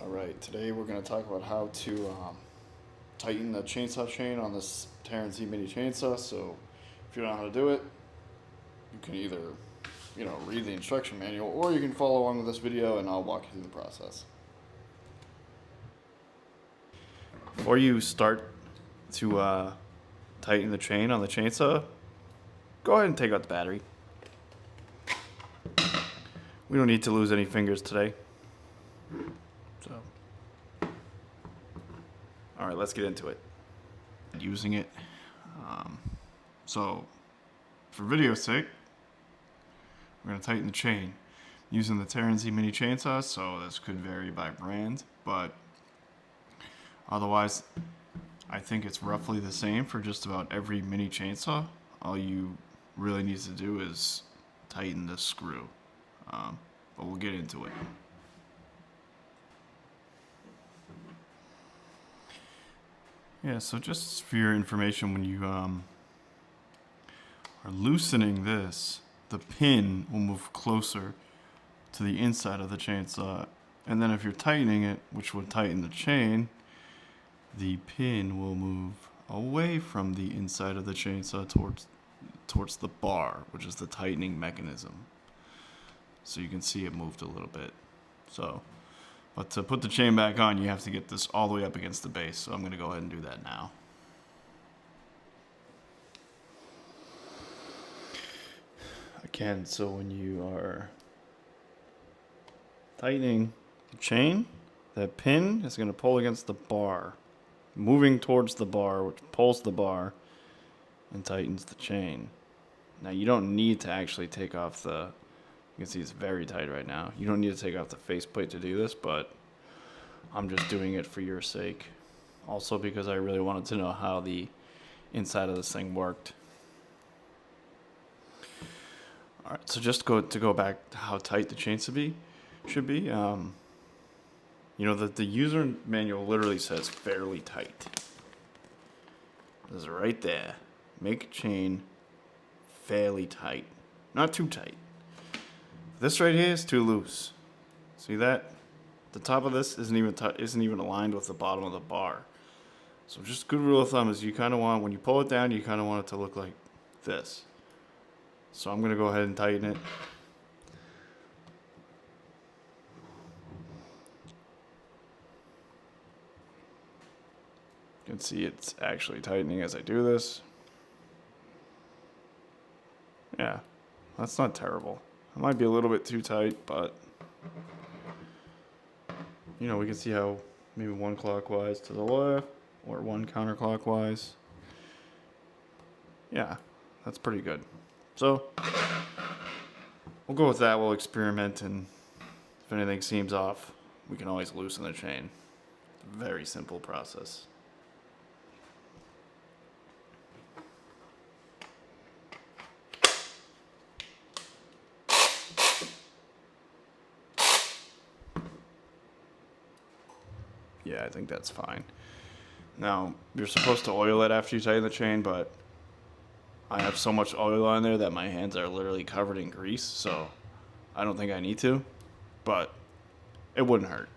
Alright, today we're going to talk about how to tighten the chainsaw chain on this Taranzy Mini Chainsaw. So if you don't know how to do it, you can either read the instruction manual, or you can follow along with this video and I'll walk you through the process. Before you start to tighten the chain on the chainsaw, go ahead and take out the battery. We don't need to lose any fingers today. So, alright, let's get into it. Using it. So, for video's sake, we're going to tighten the chain using the Taranzy Mini Chainsaw. So this could vary by brand, but otherwise I think it's roughly the same for just about every mini chainsaw. All you really need to do is tighten the screw, but we'll get into it. Yeah, so just for your information, when you are loosening this, the pin will move closer to the inside of the chainsaw, and then if you're tightening it, which would tighten the chain, the pin will move away from the inside of the chainsaw towards the bar, which is the tightening mechanism. So you can see it moved a little bit. But to put the chain back on, you have to get this all the way up against the base. So I'm going to go ahead and do that now. Again, so when you are tightening the chain, that pin is going to pull against the bar, moving towards the bar, which pulls the bar and tightens the chain. Now you don't need to actually take off the, you can see it's very tight right now. You don't need to take off the faceplate to do this, but I'm just doing it for your sake. Also because I really wanted to know how the inside of this thing worked. Alright, so just to go back to how tight the chain should be. The user manual literally says fairly tight. This is right there. Make chain fairly tight. Not too tight. This right here is too loose. See that? The top of this isn't even aligned with the bottom of the bar. So just good rule of thumb is you kind of want, when you pull it down, you kind of want it to look like this. So I'm going to go ahead and tighten it. You can see it's actually tightening as I do this. Yeah, that's not terrible. It might be a little bit too tight, but we can see how maybe one clockwise to the left or one counterclockwise. Yeah, that's pretty good. So we'll go with that. We'll experiment, and if anything seems off, we can always loosen the chain. Very simple process. Yeah, I think that's fine. Now, you're supposed to oil it after you tighten the chain, but I have so much oil on there that my hands are literally covered in grease, so I don't think I need to, but it wouldn't hurt.